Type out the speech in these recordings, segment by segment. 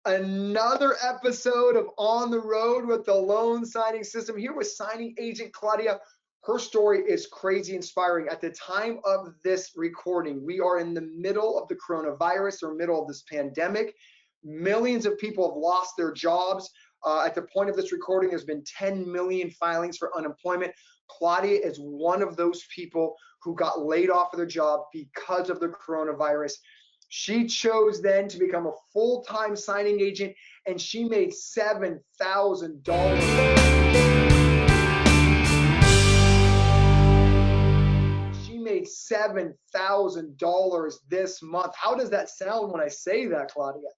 Another episode of On the Road with the Loan Signing System. Here with signing agent Claudia. Her story is crazy inspiring. At the time of this recording, we are in the middle of the coronavirus or middle of this pandemic. Millions of people have lost their jobs. At the point of this recording, there's been 10 million filings for unemployment. Claudia is one of those people who got laid off of their job because of the coronavirus. She chose then to become a full-time signing agent, and she made $7,000. She made $7,000 this month. How does that sound when I say that, Claudia?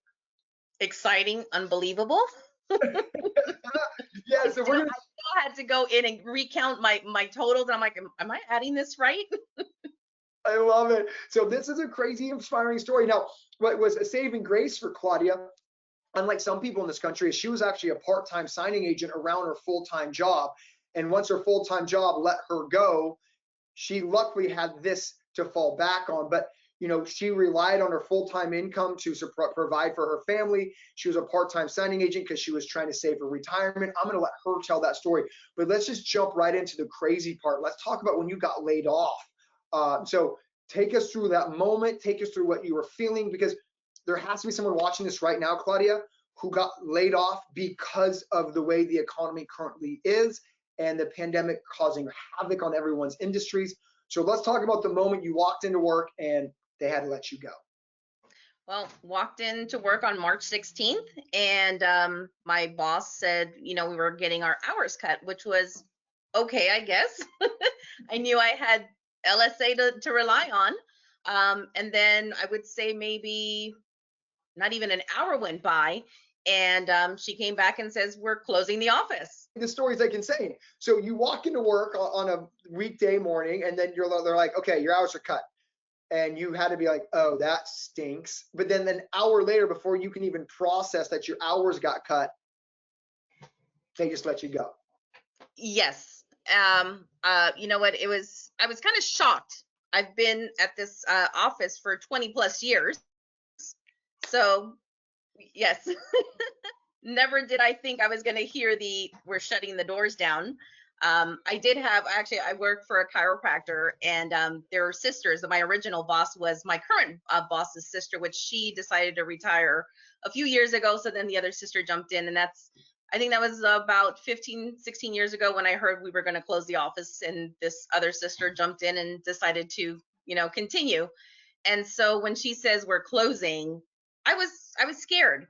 Exciting, unbelievable. Yeah, so we're gonna. I still had to go in and recount my totals. I'm like, am I adding this right? I love it. So this is a crazy, inspiring story. Now, what was a saving grace for Claudia, unlike some people in this country, is she was actually a part-time signing agent around her full-time job. And once her full-time job let her go, she luckily had this to fall back on. But she relied on her full-time income to provide for her family. She was a part-time signing agent because she was trying to save for retirement. I'm going to let her tell that story. But let's just jump right into the crazy part. Let's talk about when you got laid off. So take us through that moment. Take us through what you were feeling, because there has to be someone watching this right now, Claudia, who got laid off because of the way the economy currently is and the pandemic causing havoc on everyone's industries. So let's talk about the moment you walked into work and they had to let you go. Well, walked into work on March 16th, and my boss said, we were getting our hours cut, which was okay, I guess. I knew I had LSA to rely on. And then I would say maybe not even an hour went by, and she came back and says, we're closing the office. The story's like insane. So you walk into work on a weekday morning, and then they're like, okay, your hours are cut. And you had to be like, oh, that stinks. But then an hour later, before you can even process that your hours got cut, they just let you go. Yes. You know what? I was kind of shocked. I've been at this office for 20 plus years. So yes, never did I think I was going to hear we're shutting the doors down. I worked for a chiropractor, and their sisters. My original boss was my current boss's sister, which she decided to retire a few years ago. So then the other sister jumped in, and I think that was about 15, 16 years ago when I heard we were going to close the office, and this other sister jumped in and decided to, continue. And so when she says we're closing, I was scared.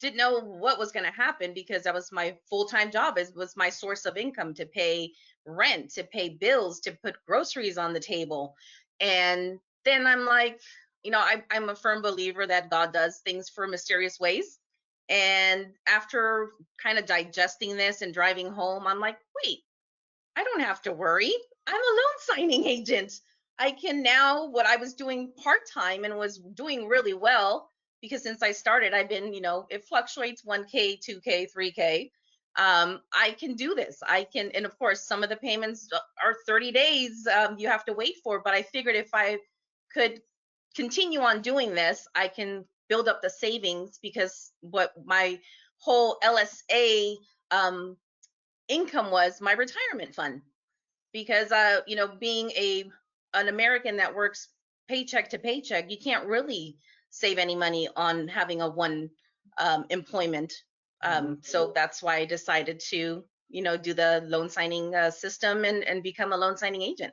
Didn't know what was going to happen, because that was my full-time job. It was my source of income to pay rent, to pay bills, to put groceries on the table. And then I'm like, I'm a firm believer that God does things for mysterious ways. And after kind of digesting this and driving home, I'm like, wait, I don't have to worry. I'm a loan signing agent. I can now, what I was doing part-time and was doing really well, because since I started, I've been, it fluctuates 1K, 2K, 3K. I can do this. I can, and of course, some of the payments are 30 days you have to wait for, but I figured if I could continue on doing this, I can build up the savings, because what my whole LSA income was my retirement fund. Because being an American that works paycheck to paycheck, you can't really save any money on having a one employment. So that's why I decided to do the loan signing system and become a loan signing agent.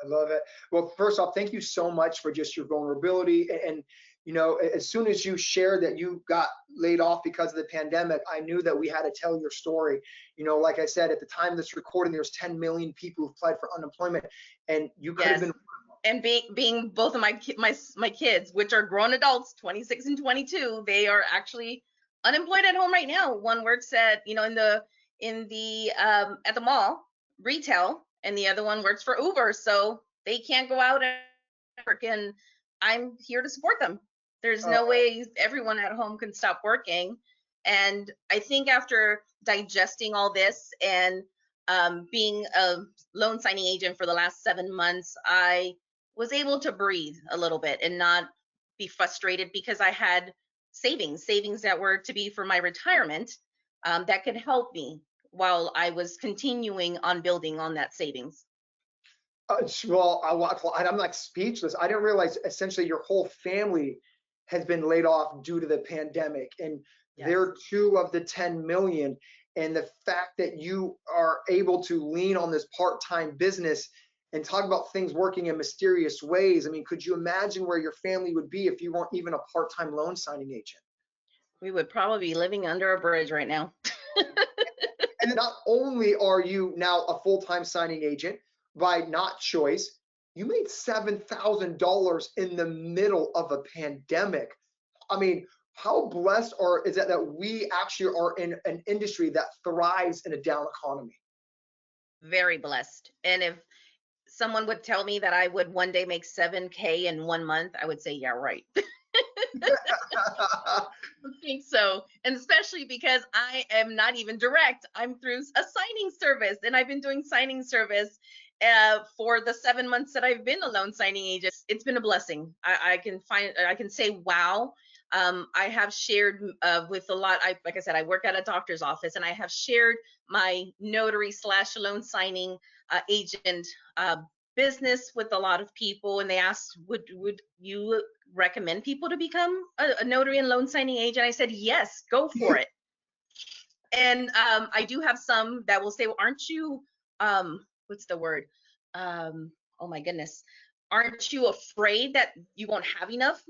I love it. Well, first off, thank you so much for just your vulnerability. And as soon as you shared that you got laid off because of the pandemic, I knew that we had to tell your story. Like I said, at the time of this recording, there's 10 million people who applied for unemployment, and you could have been. And being both of my kids, which are grown adults, 26 and 22, they are actually unemployed at home right now. One works at at the mall, retail, and the other one works for Uber. So they can't go out and work, and I'm here to support them. There's no way everyone at home can stop working. And I think after digesting all this and being a loan signing agent for the last 7 months, I was able to breathe a little bit and not be frustrated, because I had savings that were to be for my retirement, that could help me while I was continuing on building on that savings. Well, I'm like speechless. I didn't realize essentially your whole family has been laid off due to the pandemic, and Yes. they're 2 of the 10 million. And the fact that you are able to lean on this part-time business and talk about things working in mysterious ways. I mean, could you imagine where your family would be if you weren't even a part-time loan signing agent? We would probably be living under a bridge right now. And not only are you now a full-time signing agent by not choice, you made $7,000 in the middle of a pandemic. I mean, how blessed is that we actually are in an industry that thrives in a down economy? Very blessed. And if someone would tell me that I would one day make 7K in 1 month, I would say, yeah, right. I think so. And especially because I am not even direct, I'm through a signing service, and I've been doing signing service for the 7 months that I've been a loan signing agent. It's been a blessing. I can say, wow. I have shared with a lot. Like I said, I work at a doctor's office, and I have shared my notary slash loan signing agent business with a lot of people, and they asked, would you recommend people to become a notary and loan signing agent? I said, yes, go for it. And I do have some that will say, well, aren't you, what's the word? Oh my goodness. Aren't you afraid that you won't have enough,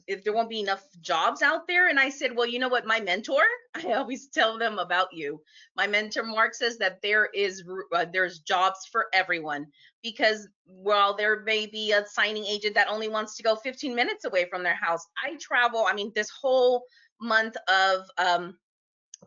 if there won't be enough jobs out there? And I said, well, you know what, my mentor, I always tell them about you. My mentor, Mark, says that there's jobs for everyone, because while there may be a signing agent that only wants to go 15 minutes away from their house, I travel, I mean, this whole month of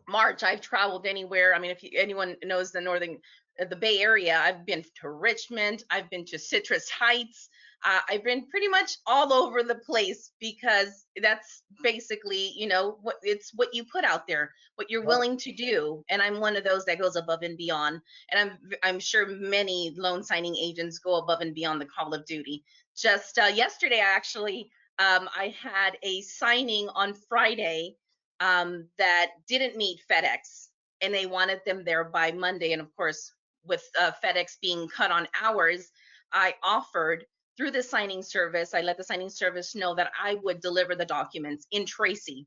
March, I've traveled anywhere. I mean, if anyone knows the Bay Area, I've been to Richmond, I've been to Citrus Heights. I've been pretty much all over the place, because that's basically, it's what you put out there, what you're willing to do. And I'm one of those that goes above and beyond. And I'm sure many loan signing agents go above and beyond the call of duty. Just yesterday, I had a signing on Friday that didn't meet FedEx, and they wanted them there by Monday. And of course, with FedEx being cut on hours, I offered through the signing service, I let the signing service know that I would deliver the documents in Tracy.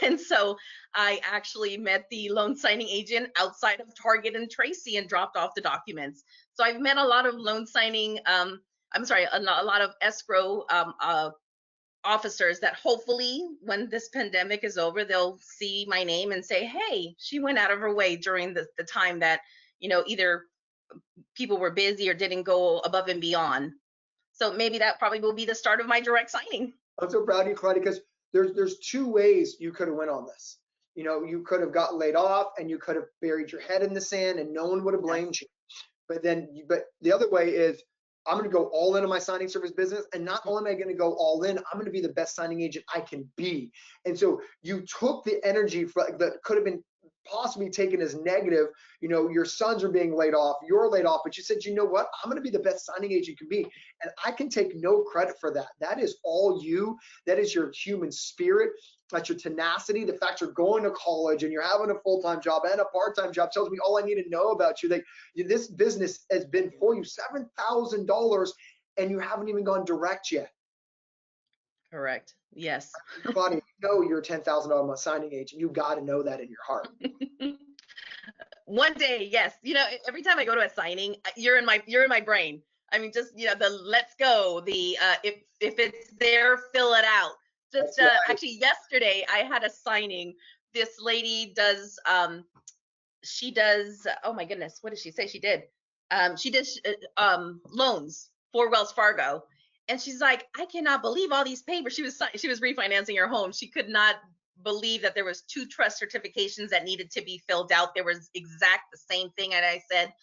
And so I actually met the loan signing agent outside of Target and Tracy and dropped off the documents. So I've met a lot of loan signing, a lot of escrow officers that hopefully when this pandemic is over, they'll see my name and say, hey, she went out of her way during the time that, either people were busy or didn't go above and beyond. So maybe that probably will be the start of my direct signing. I'm so proud of you, Claudia, because there's two ways you could have went on this. You could have got laid off and you could have buried your head in the sand and no one would have blamed you. But the other way is, I'm going to go all into my signing service business. And not only am I going to go all in, I'm going to be the best signing agent I can be. And so you took the energy that could have been possibly taken as negative. Your sons are being laid off, you're laid off, but you said, you know what, I'm going to be the best signing agent can be. And I can take no credit for that. That is all you. That is your human spirit. That's your tenacity. The fact you're going to college and you're having a full-time job and a part-time job tells me all I need to know about you. That this business has been for you $7,000 and you haven't even gone direct yet. Correct. Yes. Claudia, you're a $10,000 a month signing agent. You got to know that in your heart. One day, yes. Every time I go to a signing, you're in my brain. I mean, just the let's go. The if it's there, fill it out. Just right. Actually, yesterday I had a signing. This lady does. She does. Oh my goodness, what did she say she did? She did loans for Wells Fargo. And she's like, I cannot believe all these papers. She was refinancing her home. She could not believe that there was 2 trust certifications that needed to be filled out. There was exact the same thing. And I said,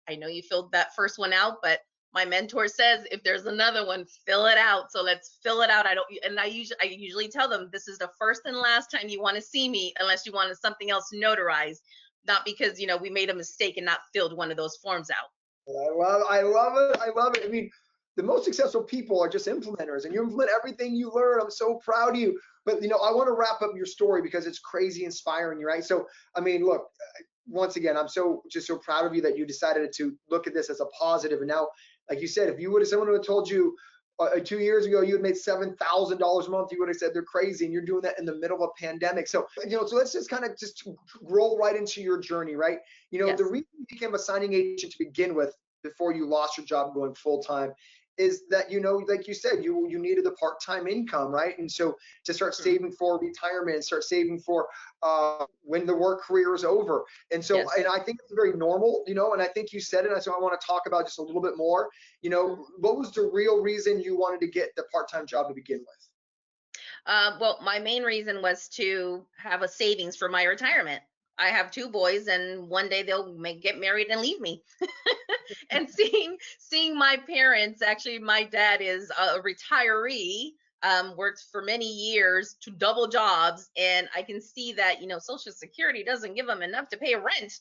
I know you filled that first one out, but my mentor says if there's another one, fill it out. So let's fill it out. I usually tell them this is the first and last time you want to see me unless you wanted something else notarized, not because we made a mistake and not filled one of those forms out. I love it. I mean, the most successful people are just implementers, and you implement everything you learn. I'm so proud of you. But I want to wrap up your story because it's crazy inspiring, right? So, I mean, look, once again, I'm just so proud of you that you decided to look at this as a positive. And now, like you said, if someone would have told you 2 years ago you had made $7,000 a month, you would have said they're crazy, and you're doing that in the middle of a pandemic. So, so let's just kind of just roll right into your journey, right? Yes. The reason you became a signing agent to begin with, before you lost your job going full time, is that like you said, you needed the part-time income, right? And so to start saving for retirement and start saving for when the work career is over. And so, Yes. and I think it's very normal, and I think you said it, and so I want to talk about just a little bit more. What was the real reason you wanted to get the part-time job to begin with? Well, my main reason was to have a savings for my retirement. I have two boys, and one day they'll get married and leave me. And seeing my parents, actually, my dad is a retiree, worked for many years, to double jobs, and I can see that Social Security doesn't give them enough to pay rent.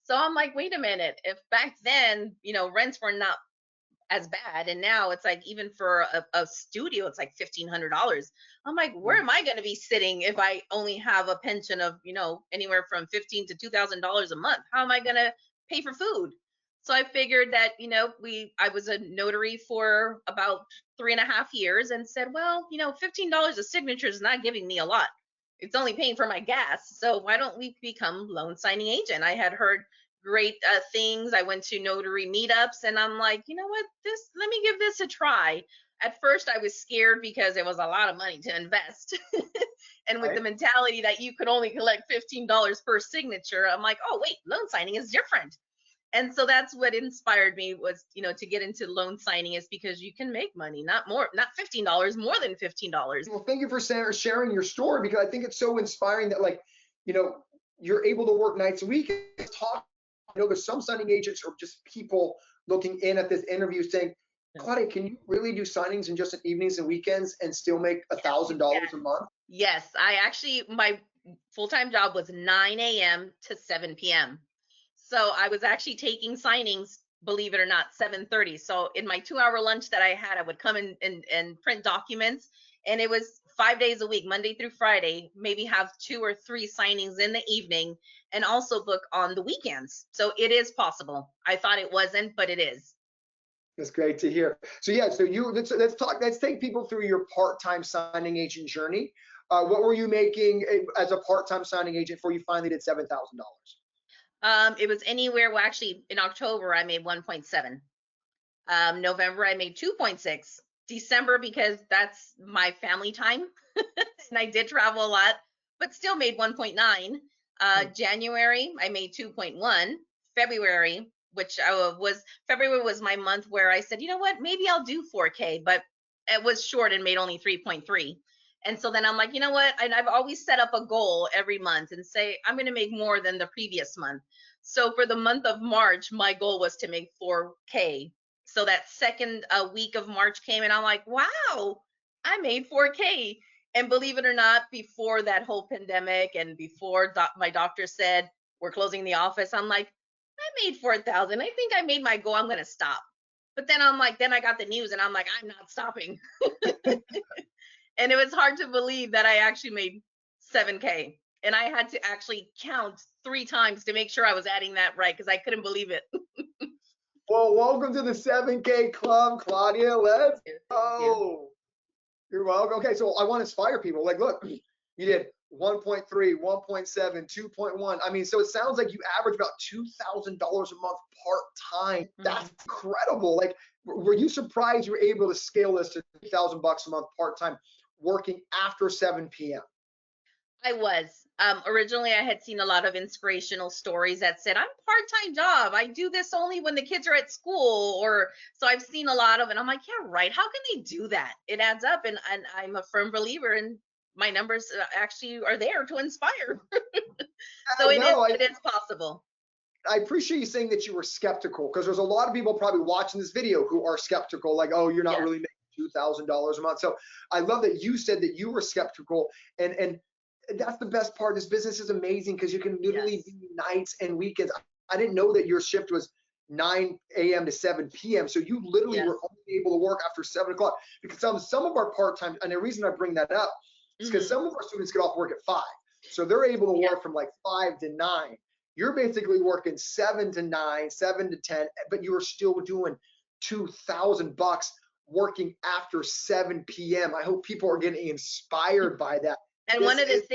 So I'm like, wait a minute. If back then, rents were not as bad, and now it's like, even for a studio, it's like $1,500. I'm like, where am I going to be sitting if I only have a pension of anywhere from $15 to $2,000 a month? How am I going to pay for food? So I figured that I was a notary for about 3.5 years, and said, well, $15 a signature is not giving me a lot. It's only paying for my gas. So why don't we become loan signing agent? I had heard great things. I went to notary meetups, and I'm like, you know what, let me give this a try. At first I was scared because it was a lot of money to invest. And with the mentality that you could only collect $15 per signature, I'm like, oh wait, loan signing is different. And so that's what inspired me, was to get into loan signing, is because you can make money, not $15, more than $15. Well, thank you for sharing your story, because I think it's so inspiring that, like, you're able to work nights a week. There's some signing agents or just people looking in at this interview saying, Claudia, can you really do signings in just evenings and weekends and still make $1,000 a month? Yes, my full-time job was 9 a.m. to 7 p.m. So I was actually taking signings, believe it or not, 7:30. So in my 2-hour lunch that I had, I would come in and print documents, and it was 5 days a week, Monday through Friday, maybe have 2 or 3 signings in the evening, and also book on the weekends. So it is possible. I thought it wasn't, but it is. That's great to hear. So yeah, so let's take people through your part-time signing agent journey. What were you making as a part-time signing agent before you finally did $7,000? It was anywhere. Well, actually, in October I made 1.7. November I made 2.6. December, because that's my family time, and I did travel a lot, but still made 1.9. January I made 2.1. February, February was my month where I said, you know what, maybe I'll do 4K, but it was short and made only 3.3. And so then I'm like, you know what? And I've always set up a goal every month and say, I'm going to make more than the previous month. So for the month of March, my goal was to make 4K. So that second week of March came, and I'm like, wow, I made 4K. And believe it or not, before that whole pandemic, and before my doctor said we're closing the office, I'm like, I made 4,000. I think I made my goal. I'm going to stop. But then I'm like, then I got the news, and I'm like, I'm not stopping. And it was hard to believe that I actually made 7K. And I had to actually count 3 times to make sure I was adding that right, because I couldn't believe it. Well, welcome to the 7K Club, Claudia. Let's go. You're welcome. Okay, so I want to inspire people. Like, look, you did 1.3, 1.7, 2.1. I mean, so it sounds like you average about $2,000 a month part-time. That's incredible. Like, were you surprised you were able to scale this to $2,000 a month part-time, working after 7 p.m.? I was. Originally, I had seen a lot of inspirational stories that said, I'm part-time job. I do this only when the kids are at school. So I've seen a lot of it. I'm like, yeah, right. How can they do that? It adds up. And I'm a firm believer, and my numbers actually are there to inspire. So it is possible. I appreciate you saying that you were skeptical, because there's a lot of people probably watching this video who are skeptical, like, oh, you're not really making $2,000 a month. So I love that you said that you were skeptical, and that's the best part. This business is amazing because you can literally do nights and weekends. I didn't know that your shift was 9 a.m. to 7 p.m. So you literally were only able to work after 7 o'clock, because some of our part-time, and the reason I bring that up because Hmm. some of our students get off work at 5. So they're able to Yeah. work from like 5 to 9. You're basically working 7 to 9, 7 to 10, but you are still doing $2,000 working after 7 p.m. I hope people are getting inspired by that. And This is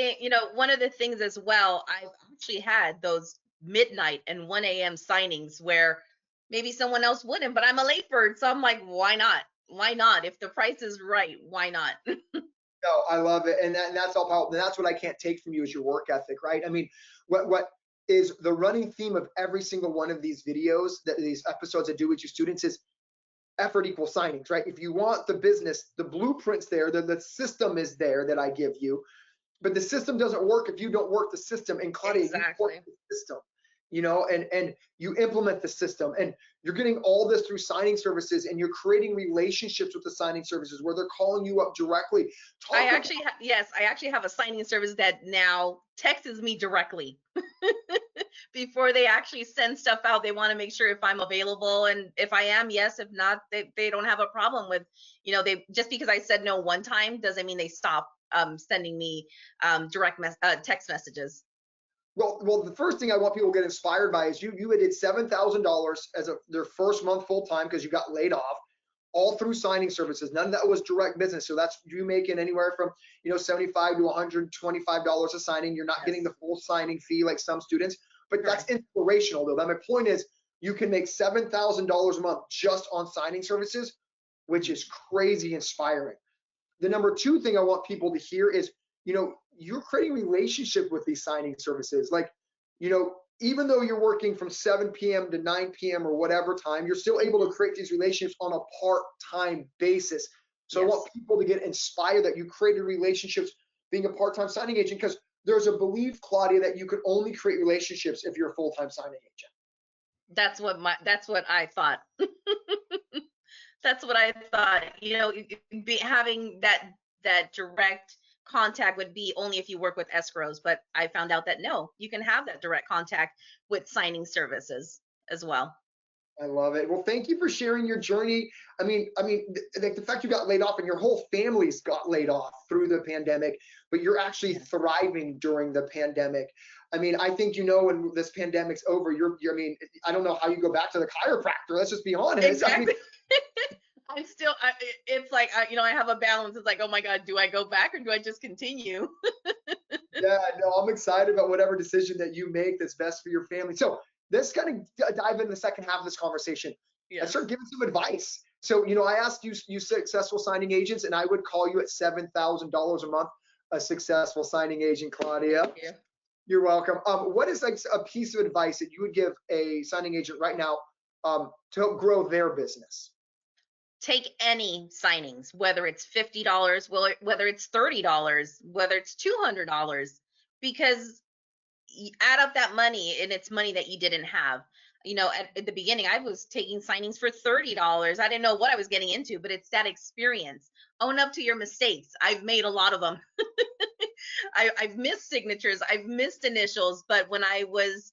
one of the things as well, I've actually had those midnight and 1 a.m. signings where maybe someone else wouldn't, but I'm a late bird. So I'm like, why not? Why not? If the price is right, why not? no, I love it, and that's all powerful. And that's what I can't take from you is your work ethic, right? I mean, what is the running theme of every single one of these videos, that these episodes I do with your students, is effort equals signings, right? If you want the business, the blueprint's there, the system is there that I give you, but the system doesn't work if you don't work the system. And Claudia, you work Exactly. the system, and you implement the system, and you're getting all this through signing services, and you're creating relationships with the signing services where they're calling you up directly. Talk about Yes, I actually have a signing service that now texts me directly before they actually send stuff out. They want to make sure if I'm available, and if I am, yes. If not, they don't have a problem with, they just because I said no one time doesn't mean they stop sending me text messages. well, the first thing I want people to get inspired by is you did $7,000 as their first month full time because you got laid off, all through signing services. None of that was direct business. So that's you making anywhere from 75 to $125 a signing. You're not getting Yes, the full signing fee like some students, but that's correct. inspirational though. That my point is you can make $7,000 a month just on signing services, which is crazy inspiring. The number two thing I want people to hear is, you're creating relationship with these signing services. Like, even though you're working from 7 p.m. to 9 p.m. or whatever time, you're still able to Mhm. create these relationships on a part-time basis. So I want Yes. people to get inspired that you created relationships being a part-time signing agent, because there's a belief, Claudia, that you can only create relationships if you're a full-time signing agent. That's what I thought. That's what I thought. Having that direct contact would be only if you work with escrows, but I found out that no, you can have that direct contact with signing services as well. I love it. Well, thank you for sharing your journey. Like the fact you got laid off and your whole family's got laid off through the pandemic, but you're actually Yes. thriving during the pandemic. I think when this pandemic's over, I don't know how you go back to the chiropractor. Let's just be honest. Exactly. It's like, I have a balance. It's like, oh my God, do I go back or do I just continue? Yeah, no, I'm excited about whatever decision that you make that's best for your family. So let's kind of dive into the second half of this conversation and Yes. start giving some advice. So, I asked you successful signing agents, and I would call you at $7,000 a month, a successful signing agent, Thank Claudia. you. You're welcome. What is like a piece of advice that you would give a signing agent right now to help grow their business? Take any signings, whether it's $50, whether it's $30, whether it's $200, because add up that money and it's money that you didn't have. At the beginning, I was taking signings for $30. I didn't know what I was getting into, but it's that experience. Own up to your mistakes. I've made a lot of them. I've missed signatures, I've missed initials, but when I was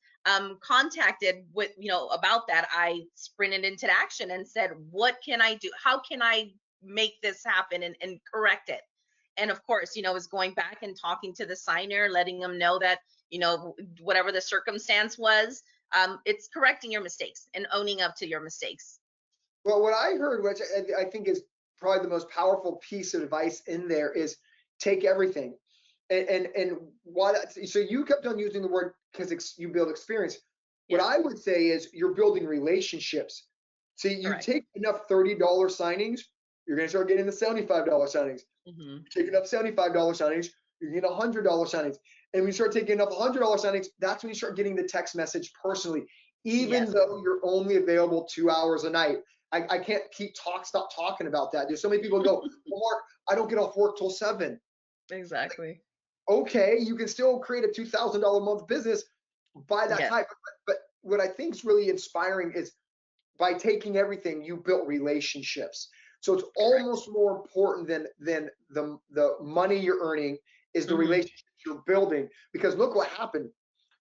contacted with about that, I sprinted into action and said, "What can I do? How can I make this happen and correct it?" And of course, is going back and talking to the signer, letting them know that whatever the circumstance was, it's correcting your mistakes and owning up to your mistakes. Well, what I heard, which I think is probably the most powerful piece of advice in there, is take everything. And what, so you kept on using the word because you build experience. What Yes, I would say is you're building relationships. See, you correct. take enough $30 signings, you're going to start getting the $75 signings. Hmm. You take enough $75 signings, you're getting $100 signings. And when you start taking enough $100 signings, that's when you start getting the text message personally, even Yes. though you're only available 2 hours a night. I can't stop talking about that. There's so many people who go, well, Mark, I don't get off work till 7. Exactly. Okay, you can still create a $2,000 a month business by that Yes. time. But what I think is really inspiring is by taking everything, you built relationships. So it's Correct. almost more important than the money you're earning is the Hmm. relationships you're building. Because look what happened.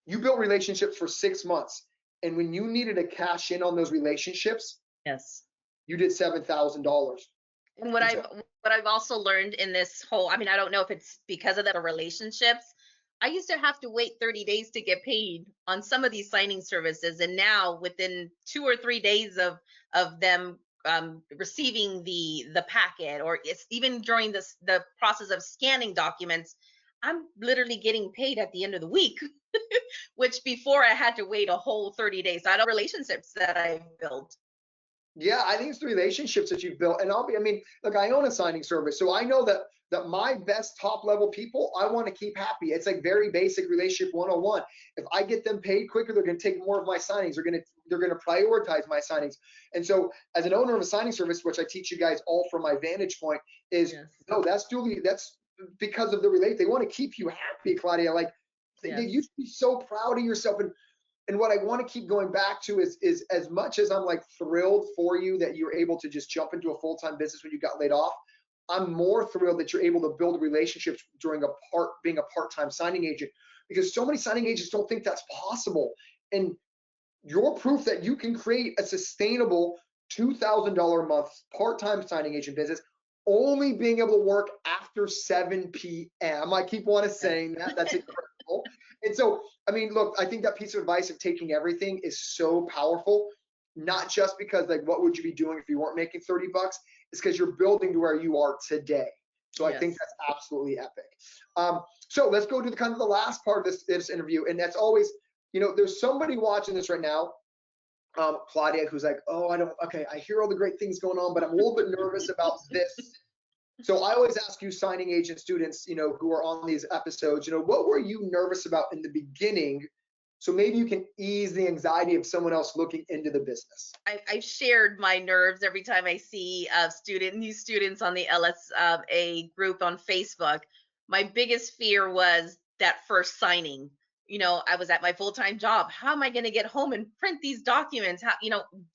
You built relationships for 6 months. And when you needed to cash in on those relationships, Yes. you did $7,000. And what I've also learned in this whole, I mean, I don't know if it's because of the relationships. I used to have to wait 30 days to get paid on some of these signing services, and now within 2 or 3 days of them receiving the packet, or it's even during the process of scanning documents, I'm literally getting paid at the end of the week, which before I had to wait a whole 30 days. I don't relationships that I've built. Yeah, I think it's the relationships that you've built. And I mean, look, I own a signing service, so I know that my best top level people, I want to keep happy. It's like very basic relationship 101. If I get them paid quicker, they're going to take more of my signings. They're going to prioritize my signings. And so, as an owner of a signing service, which I teach you guys all from my vantage point, is Yes. no, that's because of the relate. They want to keep you happy, Claudia. Like Yes. you should be so proud of yourself. And what I want to keep going back to is as much as I'm like thrilled for you that you're able to just jump into a full-time business when you got laid off, I'm more thrilled that you're able to build relationships during being a part-time signing agent, because so many signing agents don't think that's possible. And you're proof that you can create a sustainable $2,000 a month part-time signing agent business, only being able to work after 7 p.m. I keep wanting to saying that. That's incredible. And so, I mean, look, I think that piece of advice of taking everything is so powerful, not just because like, what would you be doing if you weren't making 30 bucks? It's because you're building to where you are today. So I think Yes. that's absolutely epic. So let's go to the kind of the last part of this interview. And that's always, there's somebody watching this right now, Claudia, who's like, oh, okay, I hear all the great things going on, but I'm a little bit nervous about this. So I always ask you signing agent students, who are on these episodes, what were you nervous about in the beginning? So maybe you can ease the anxiety of someone else looking into the business. I've shared my nerves every time I see new students on the LSA group on Facebook. My biggest fear was that first signing. I was at my full-time job. How am I going to get home and print these documents?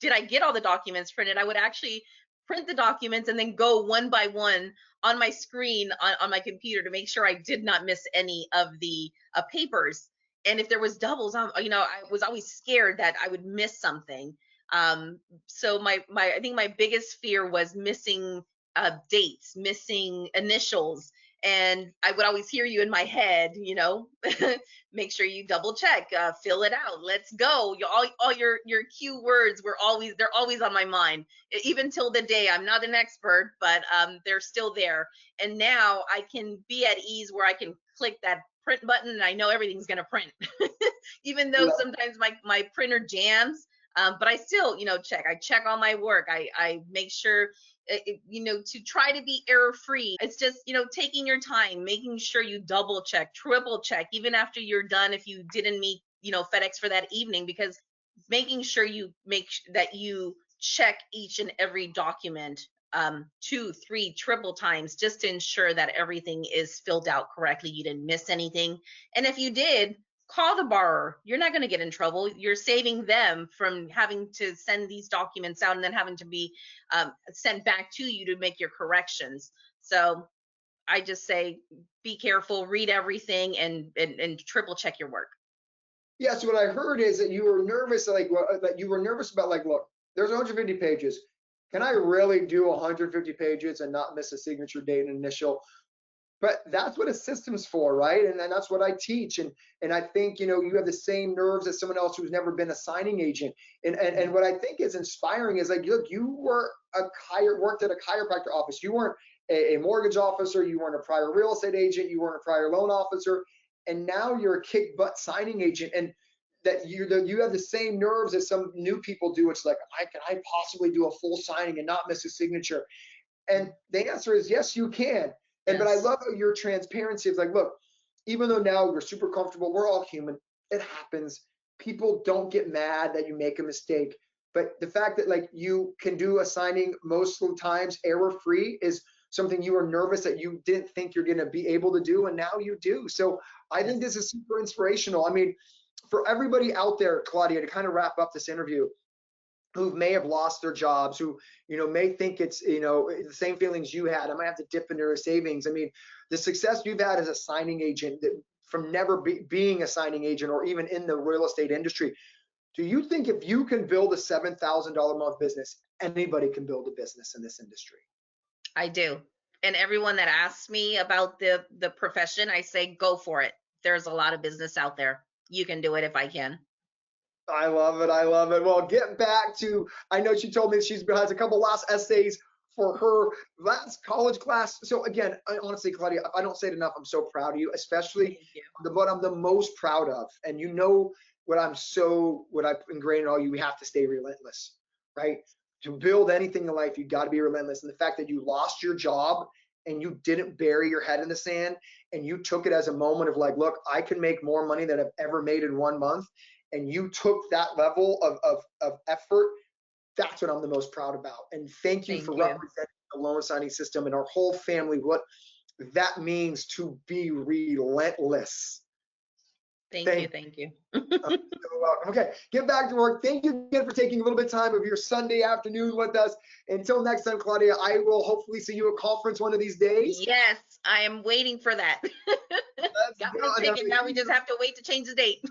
Did I get all the documents printed? I would actually print the documents and then go one by one on my screen on my computer to make sure I did not miss any of the papers. And if there was doubles, I was always scared that I would miss something. So I think my biggest fear was missing dates, missing initials. And I would always hear you in my head, make sure you double check, fill it out, let's go. All your keywords they're always on my mind, even till the day. I'm not an expert, but they're still there. And now I can be at ease where I can click that print button and I know everything's going to print, even though sometimes my printer jams. But I still, check. I check all my work. I make sure, to try to be error free. It's just, taking your time, making sure you double check, triple check, even after you're done. If you didn't meet, FedEx for that evening, because making sure that you check each and every document 2, 3, triple times, just to ensure that everything is filled out correctly. You didn't miss anything. And if you did, call the borrower. You're not going to get in trouble. You're saving them from having to send these documents out and then having to be sent back to you to make your corrections. So I just say, be careful, read everything, and triple check your work. Yeah, so what I heard is that you were nervous, that you were nervous about, like, look, there's 150 pages. Can I really do 150 pages and not miss a signature date and initial? But that's what a system's for, right? And then that's what I teach. And I think, you have the same nerves as someone else who's never been a signing agent. And what I think is inspiring is, like, look, you worked at a chiropractor office. You weren't a mortgage officer. You weren't a prior real estate agent. You weren't a prior loan officer. And now you're a kick butt signing agent. And that you have the same nerves as some new people do. It's like, can I possibly do a full signing and not miss a signature? And the answer is yes, you can. And But I love your transparency. It's like, look, even though now we're super comfortable, we're all human. It happens. People don't get mad that you make a mistake. But the fact that, like, you can do a signing most of the times error free is something you were nervous that you didn't think you're going to be able to do, and now you do. So I think this is super inspirational. I mean, for everybody out there, Claudia, to kind of wrap up this interview, who may have lost their jobs, who may think it's the same feelings you had, I might have to dip into their savings. I mean, the success you've had as a signing agent, from never being a signing agent or even in the real estate industry, do you think if you can build a $7,000 a month business, anybody can build a business in this industry? I do. And everyone that asks me about the profession, I say go for it. There's a lot of business out there. You can do it if I can. I love it. I love it. Well, get back to, I know she told me she has a couple last essays for her last college class. So again, honestly, Claudia, I don't say it enough. I'm so proud of you, especially Thank you. what I'm the most proud of. And you know what what I've ingrained in all you, we have to stay relentless, right? To build anything in life, you got to be relentless. And the fact that you lost your job and you didn't bury your head in the sand and you took it as a moment of like, look, I can make more money than I've ever made in 1 month. And you took that level of effort. That's what I'm the most proud about. And thank you Thank for you. representing the loan signing system and our whole family, what that means to be relentless. Thank you. Thank you. You're welcome. Okay, get back to work. Thank you again for taking a little bit of time of your Sunday afternoon with us. Until next time, Claudia, I will hopefully see you at conference one of these days. Yes, I am waiting for that. Got my ticket. Now we just have to wait to change the date.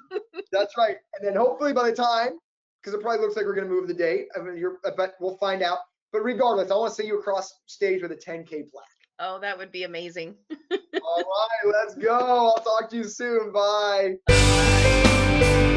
That's right. And then hopefully by the time, because it probably looks like we're going to move the date. I mean, but we'll find out. But regardless, I want to see you across stage with a 10K plaque. Oh, that would be amazing. All right, let's go. I'll talk to you soon. Bye. Bye.